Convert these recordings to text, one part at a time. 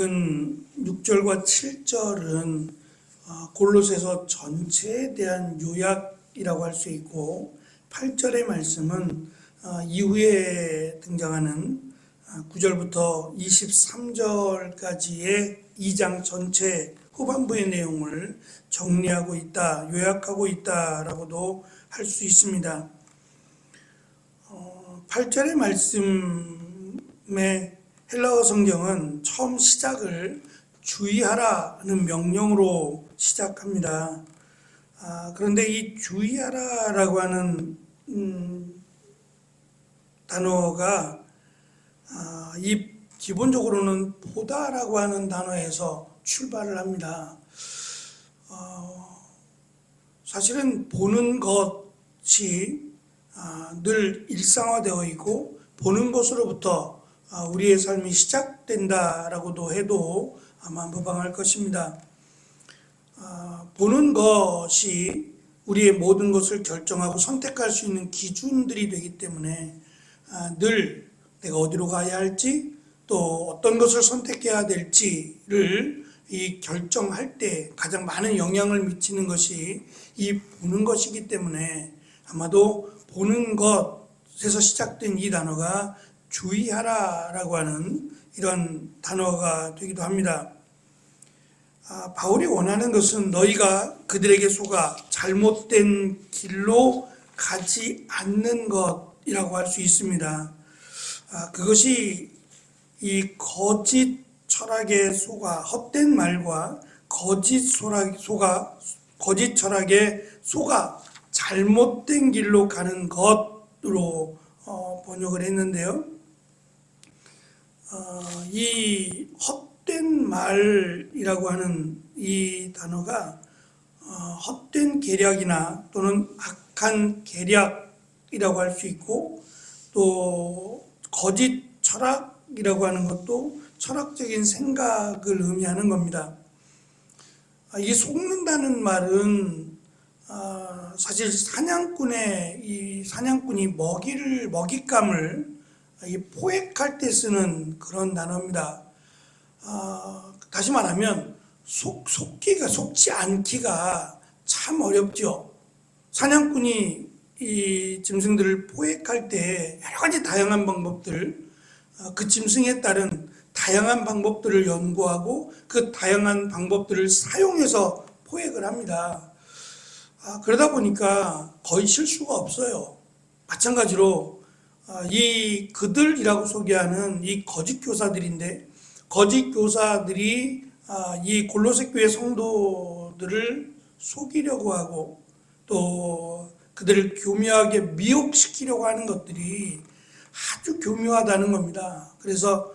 읽은 6절과 7절은 골로새서 전체에 대한 요약이라고 할 수 있고, 8절의 말씀은 이후에 등장하는 9절부터 23절까지의 2장 전체 후반부의 내용을 정리하고 있다, 요약하고 있다라고도 할 수 있습니다. 8절의 말씀의 헬라어 성경은 처음 시작을 주의하라는 명령으로 시작합니다. 그런데 이 주의하라라고 하는 단어가 이 기본적으로는 보다라고 하는 단어에서 출발을 합니다. 사실은 보는 것이 늘 일상화되어 있고, 보는 것으로부터 우리의 삶이 시작된다라고도 해도 아마 무방할 것입니다. 보는 것이 우리의 모든 것을 결정하고 선택할 수 있는 기준들이 되기 때문에 늘 내가 어디로 가야 할지, 또 어떤 것을 선택해야 될지를 이 결정할 때 가장 많은 영향을 미치는 것이 이 보는 것이기 때문에 아마도 보는 것에서 시작된 이 단어가 주의하라라고 하는 이런 단어가 되기도 합니다. 바울이 원하는 것은 너희가 그들에게 속아 잘못된 길로 가지 않는 것이라고 할 수 있습니다. 그것이 이 거짓 철학에 속아, 헛된 말과 거짓 철학에 속아 잘못된 길로 가는 것으로 번역을 했는데요. 이 헛된 말이라고 하는 이 단어가 헛된 계략이나 또는 악한 계략이라고 할 수 있고, 또 거짓 철학이라고 하는 것도 철학적인 생각을 의미하는 겁니다. 이 속는다는 말은 사실 사냥꾼이 먹잇감을 포획할 때 쓰는 그런 단어입니다. 다시 말하면 속지 않기가 참 어렵죠. 사냥꾼이 이 짐승들을 포획할 때 여러 가지 다양한 방법들, 그 짐승에 따른 다양한 방법들을 연구하고 그 다양한 방법들을 사용해서 포획을 합니다. 그러다 보니까 거의 실수가 없어요. 마찬가지로 그들이라고 소개하는 이 거짓 교사들인데, 거짓 교사들이 이 골로새 교회 성도들을 속이려고 하고 또 그들을 교묘하게 미혹시키려고 하는 것들이 아주 교묘하다는 겁니다. 그래서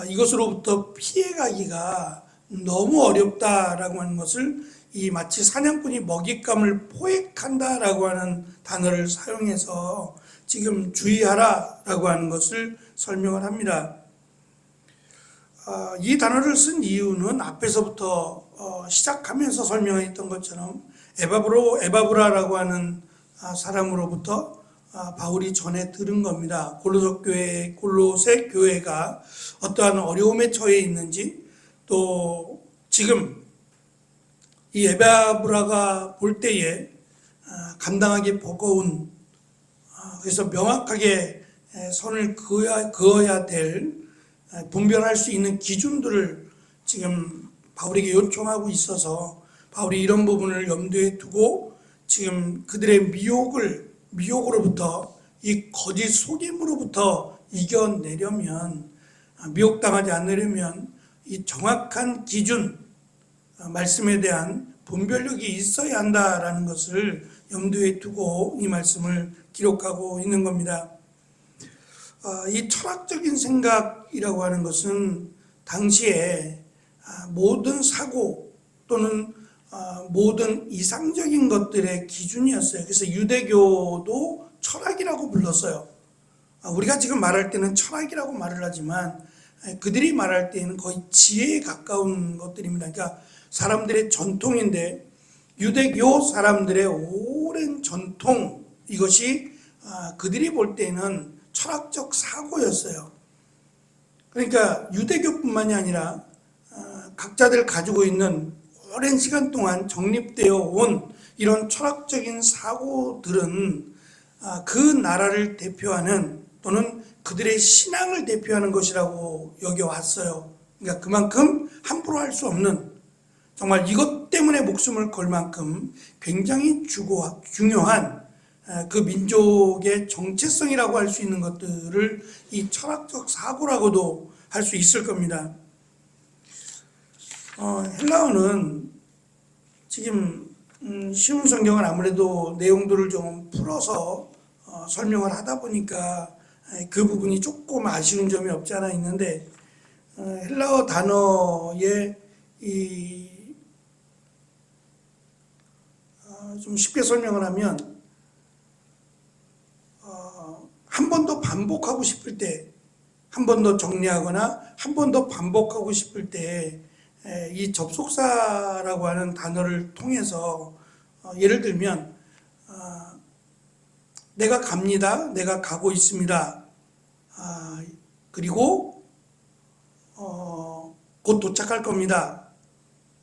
이것으로부터 피해가기가 너무 어렵다라고 하는 것을 마치 사냥꾼이 먹잇감을 포획한다라고 하는 단어를 사용해서 지금 주의하라라고 하는 것을 설명을 합니다. 이 단어를 쓴 이유는 앞에서부터 시작하면서 설명했던 것처럼 에바브라라고 하는 사람으로부터 바울이 전해 들은 겁니다. 골로새 교회가 어떠한 어려움에 처해 있는지, 또 지금 이 에바브라가 볼 때에 감당하기 버거운, 그래서 명확하게 선을 그어야 될, 분별할 수 있는 기준들을 지금 바울에게 요청하고 있어서 바울이 이런 부분을 염두에 두고 지금 그들의 미혹으로부터, 이 거짓 속임으로부터 이겨내려면, 미혹당하지 않으려면 이 정확한 기준, 말씀에 대한 분별력이 있어야 한다라는 것을 염두에 두고 이 말씀을 기록하고 있는 겁니다. 이 철학적인 생각이라고 하는 것은 당시에 모든 사고 또는 모든 이상적인 것들의 기준이었어요. 그래서 유대교도 철학이라고 불렀어요. 우리가 지금 말할 때는 철학이라고 말을 하지만 그들이 말할 때는 거의 지혜에 가까운 것들입니다. 그러니까 사람들의 전통인데, 유대교 사람들의 오랜 전통, 이것이 그들이 볼 때는 철학적 사고였어요. 그러니까 유대교뿐만이 아니라 각자들 가지고 있는 오랜 시간 동안 정립되어 온 이런 철학적인 사고들은 그 나라를 대표하는 또는 그들의 신앙을 대표하는 것이라고 여겨왔어요. 그러니까 그만큼 함부로 할 수 없는, 정말 이것 때문에 목숨을 걸 만큼 굉장히 중요한 그 민족의 정체성이라고 할 수 있는 것들을 이 철학적 사고라고도 할 수 있을 겁니다. 헬라어는 지금 쉬운 성경은 아무래도 내용들을 좀 풀어서 설명을 하다 보니까 그 부분이 조금 아쉬운 점이 없지 않아 있는데, 헬라어 단어의 좀 쉽게 설명을 하면 한 번 더 반복하고 싶을 때, 한 번 더 정리하거나 한 번 더 반복하고 싶을 때 이 접속사라고 하는 단어를 통해서 예를 들면 내가 갑니다, 내가 가고 있습니다, 그리고 곧 도착할 겁니다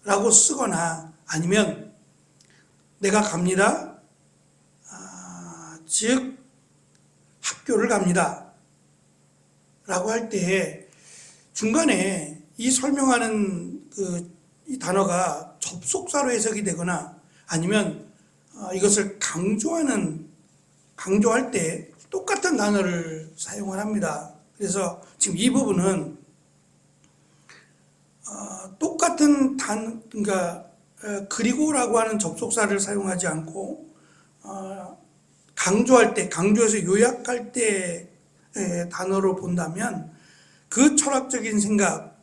라고 쓰거나, 아니면 내가 갑니다, 즉 학교를 갑니다 라고 할 때 중간에 이 설명하는 이 단어가 접속사로 해석이 되거나, 아니면 이것을 강조할 때 똑같은 단어를 사용을 합니다. 그래서 지금 이 부분은 똑같은 그러니까 그리고라고 하는 접속사를 사용하지 않고 강조할 때, 강조해서 요약할 때 단어로 본다면 그 철학적인 생각,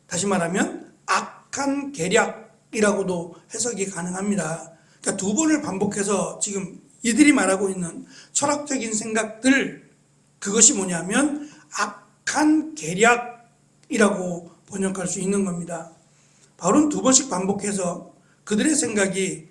다시 말하면 악한 계략이라고도 해석이 가능합니다. 그러니까 두 번을 반복해서 지금 이들이 말하고 있는 철학적인 생각들, 그것이 뭐냐면 악한 계략이라고 번역할 수 있는 겁니다. 바울은 두 번씩 반복해서 그들의 생각이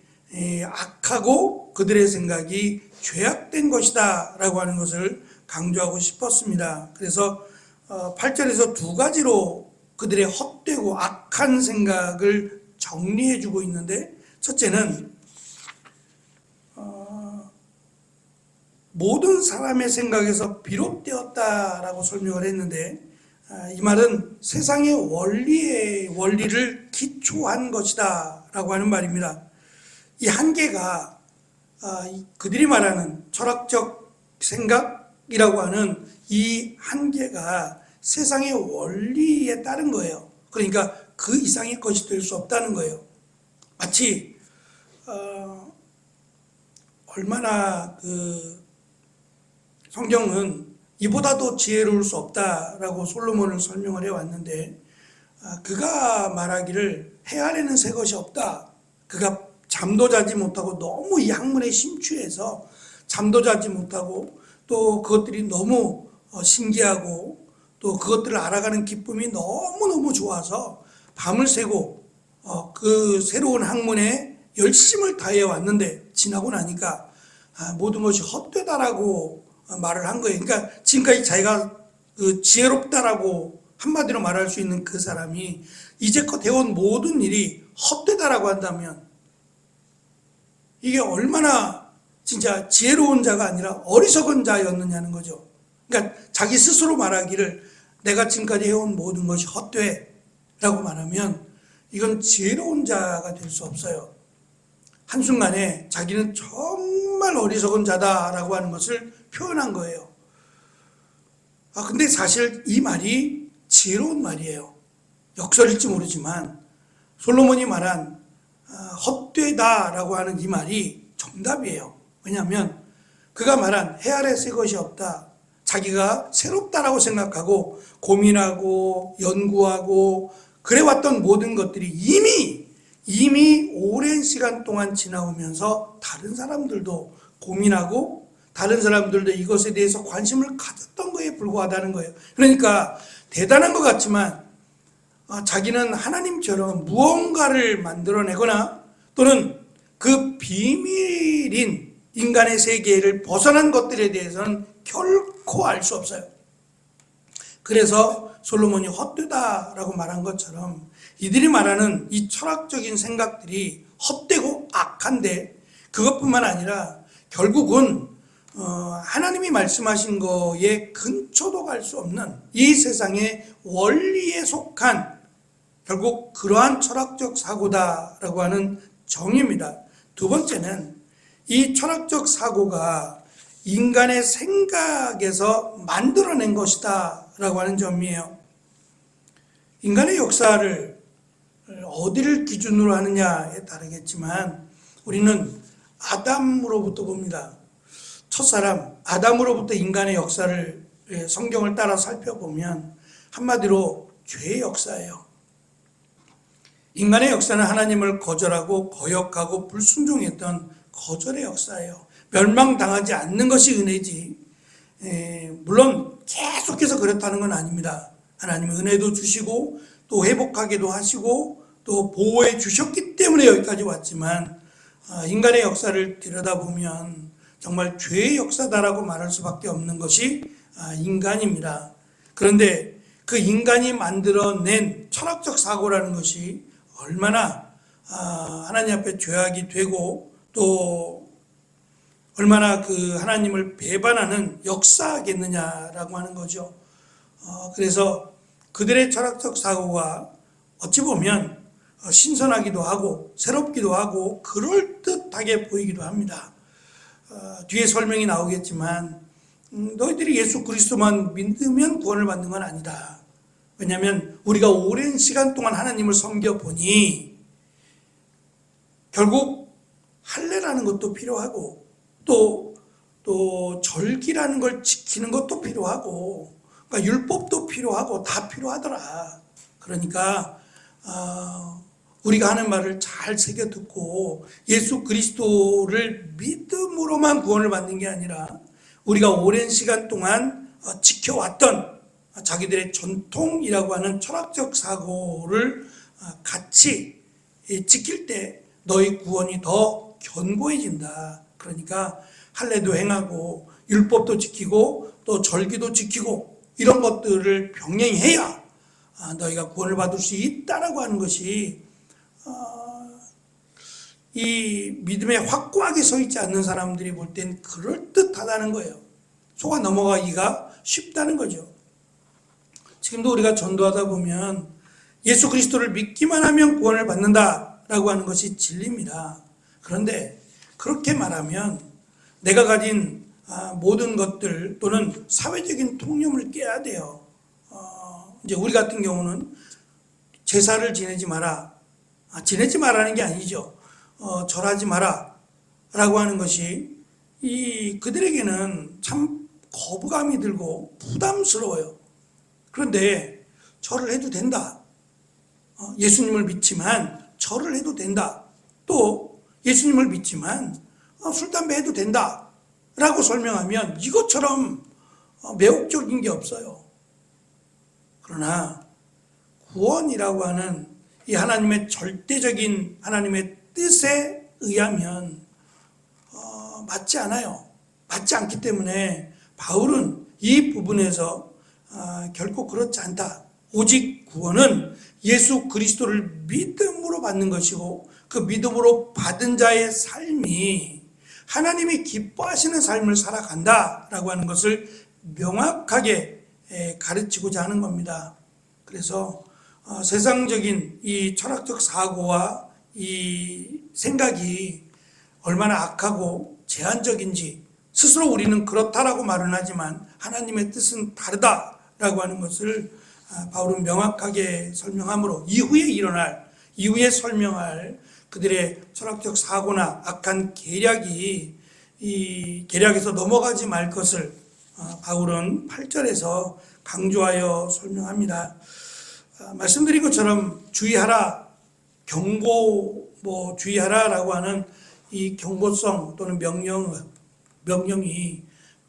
악하고 그들의 생각이 죄악된 것이다 라고 하는 것을 강조하고 싶었습니다. 그래서 8절에서 두 가지로 그들의 헛되고 악한 생각을 정리해 주고 있는데, 첫째는 모든 사람의 생각에서 비롯되었다라고 설명을 했는데, 이 말은 세상의 원리를 기초한 것이다 라고 하는 말입니다. 이 한계가 그들이 말하는 철학적 생각이라고 하는 이 한계가 세상의 원리에 따른 거예요. 그러니까 그 이상의 것이 될 수 없다는 거예요. 마치 얼마나 성경은 이보다도 지혜로울 수 없다라고 솔로몬을 설명을 해왔는데, 그가 말하기를 해 아래는 새 것이 없다. 그가 잠도 자지 못하고 너무 이 학문에 심취해서 잠도 자지 못하고, 또 그것들이 너무 신기하고 또 그것들을 알아가는 기쁨이 너무너무 좋아서 밤을 새고 그 새로운 학문에 열심을 다해 왔는데, 지나고 나니까 모든 것이 헛되다라고 말을 한 거예요. 그러니까 지금까지 자기가 지혜롭다라고 한마디로 말할 수 있는 그 사람이 이제껏 해온 모든 일이 헛되다라고 한다면 이게 얼마나 진짜 지혜로운 자가 아니라 어리석은 자였느냐는 거죠. 그러니까 자기 스스로 말하기를 내가 지금까지 해온 모든 것이 헛돼 라고 말하면 이건 지혜로운 자가 될 수 없어요. 한순간에 자기는 정말 어리석은 자다라고 하는 것을 표현한 거예요. 근데 사실 이 말이 지혜로운 말이에요. 역설일지 모르지만 솔로몬이 말한 헛되다라고 하는 이 말이 정답이에요. 왜냐하면 그가 말한 해 아래 새 것이 없다, 자기가 새롭다라고 생각하고 고민하고 연구하고 그래왔던 모든 것들이 이미 오랜 시간 동안 지나오면서 다른 사람들도 고민하고 다른 사람들도 이것에 대해서 관심을 가졌던 거에 불과하다는 거예요. 그러니까 대단한 것 같지만 자기는 하나님처럼 무언가를 만들어내거나 또는 그 비밀인 인간의 세계를 벗어난 것들에 대해서는 결코 알 수 없어요. 그래서 솔로몬이 헛되다라고 말한 것처럼 이들이 말하는 이 철학적인 생각들이 헛되고 악한데, 그것뿐만 아니라 결국은 하나님이 말씀하신 거에 근처도 갈 수 없는 이 세상의 원리에 속한 결국 그러한 철학적 사고다라고 하는 정의입니다. 두 번째는 이 철학적 사고가 인간의 생각에서 만들어낸 것이다 라고 하는 점이에요. 인간의 역사를 어디를 기준으로 하느냐에 따르겠지만 우리는 아담으로부터 봅니다. 첫사람 아담으로부터 인간의 역사를 성경을 따라 살펴보면 한마디로 죄의 역사예요. 인간의 역사는 하나님을 거절하고 거역하고 불순종했던 거절의 역사예요. 멸망당하지 않는 것이 은혜지, 물론 계속해서 그렇다는 건 아닙니다. 하나님은 은혜도 주시고 또 회복하기도 하시고 또 보호해 주셨기 때문에 여기까지 왔지만, 인간의 역사를 들여다보면 정말 죄의 역사다라고 말할 수밖에 없는 것이 인간입니다. 그런데 그 인간이 만들어낸 철학적 사고라는 것이 얼마나 하나님 앞에 죄악이 되고 또 얼마나 그 하나님을 배반하는 역사겠느냐라고 하는 거죠. 그래서 그들의 철학적 사고가 어찌 보면 신선하기도 하고 새롭기도 하고 그럴듯하게 보이기도 합니다. 뒤에 설명이 나오겠지만 너희들이 예수 그리스도만 믿으면 구원을 받는 건 아니다. 왜냐하면 우리가 오랜 시간 동안 하나님을 섬겨보니 결국 할례라는 것도 필요하고 또 절기라는 걸 지키는 것도 필요하고, 그러니까 율법도 필요하고 다 필요하더라. 그러니까 우리가 하는 말을 잘 새겨 듣고 예수 그리스도를 믿음으로만 구원을 받는 게 아니라 우리가 오랜 시간 동안 지켜왔던 자기들의 전통이라고 하는 철학적 사고를 같이 지킬 때 너희 구원이 더 견고해진다. 그러니까 할례도 행하고 율법도 지키고 또 절기도 지키고 이런 것들을 병행해야 너희가 구원을 받을 수 있다라고 하는 것이 이 믿음에 확고하게 서 있지 않는 사람들이 볼 땐 그럴듯하다는 거예요. 속아 넘어가기가 쉽다는 거죠. 지금도 우리가 전도하다 보면 예수 그리스도를 믿기만 하면 구원을 받는다라고 하는 것이 진리입니다. 그런데 그렇게 말하면 내가 가진 모든 것들 또는 사회적인 통념을 깨야 돼요. 이제 우리 같은 경우는 제사를 지내지 마라. 지내지 말라는 게 아니죠. 절하지 마라 라고 하는 것이 그들에게는 참 거부감이 들고 부담스러워요. 그런데 절을 해도 된다. 예수님을 믿지만 절을 해도 된다. 또 예수님을 믿지만 술, 담배 해도 된다 라고 설명하면 이것처럼 매혹적인 게 없어요. 그러나 구원이라고 하는 이 하나님의 절대적인 하나님의 뜻에 의하면 맞지 않아요. 맞지 않기 때문에 바울은 이 부분에서 결코 그렇지 않다. 오직 구원은 예수 그리스도를 믿음으로 받는 것이고 그 믿음으로 받은 자의 삶이 하나님이 기뻐하시는 삶을 살아간다라고 하는 것을 명확하게 가르치고자 하는 겁니다. 그래서 세상적인 이 철학적 사고와 이 생각이 얼마나 악하고 제한적인지 스스로 우리는 그렇다라고 말은 하지만 하나님의 뜻은 다르다라고 하는 것을 바울은 명확하게 설명하므로 이후에 설명할 그들의 철학적 사고나 악한 계략이 이 계략에서 넘어가지 말 것을 바울은 8절에서 강조하여 설명합니다. 말씀드린 것처럼 주의하라, 주의하라라고 하는 이 경고성 또는 명령이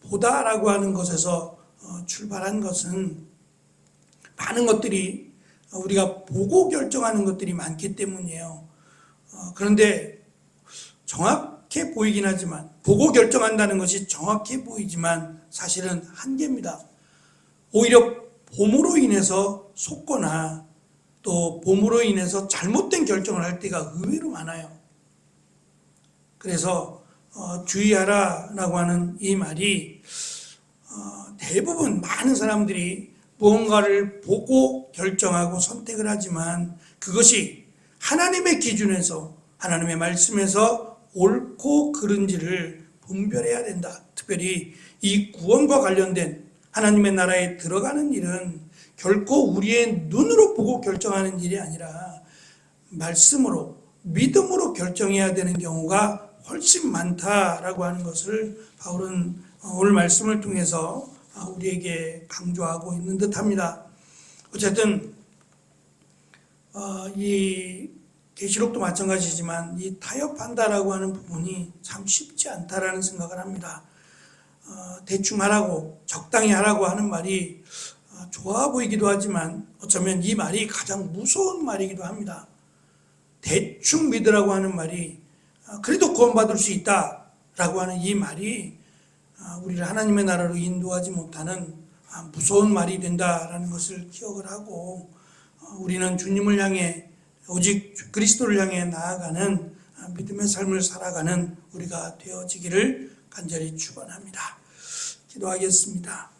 보다라고 하는 것에서 출발한 것은 많은 것들이 우리가 보고 결정하는 것들이 많기 때문이에요. 그런데 정확해 보이긴 하지만, 보고 결정한다는 것이 정확해 보이지만 사실은 한계입니다. 오히려 봄으로 인해서 속거나 또 봄으로 인해서 잘못된 결정을 할 때가 의외로 많아요. 그래서 주의하라라고 하는 이 말이 대부분 많은 사람들이 무언가를 보고 결정하고 선택을 하지만 그것이 하나님의 기준에서 하나님의 말씀에서 옳고 그른지를 분별해야 된다. 특별히 이 구원과 관련된 하나님의 나라에 들어가는 일은 결코 우리의 눈으로 보고 결정하는 일이 아니라 말씀으로 믿음으로 결정해야 되는 경우가 훨씬 많다라고 하는 것을 바울은 오늘 말씀을 통해서 우리에게 강조하고 있는 듯합니다. 어쨌든 이 계시록도 마찬가지지만 이 타협한다라고 하는 부분이 참 쉽지 않다라는 생각을 합니다. 대충 하라고 적당히 하라고 하는 말이 좋아 보이기도 하지만 어쩌면 이 말이 가장 무서운 말이기도 합니다. 대충 믿으라고 하는 말이 그래도 구원받을 수 있다라고 하는 이 말이 우리를 하나님의 나라로 인도하지 못하는 무서운 말이 된다라는 것을 기억을 하고 우리는 주님을 향해 오직 그리스도를 향해 나아가는 믿음의 삶을 살아가는 우리가 되어지기를 간절히 축원합니다. 기도하겠습니다.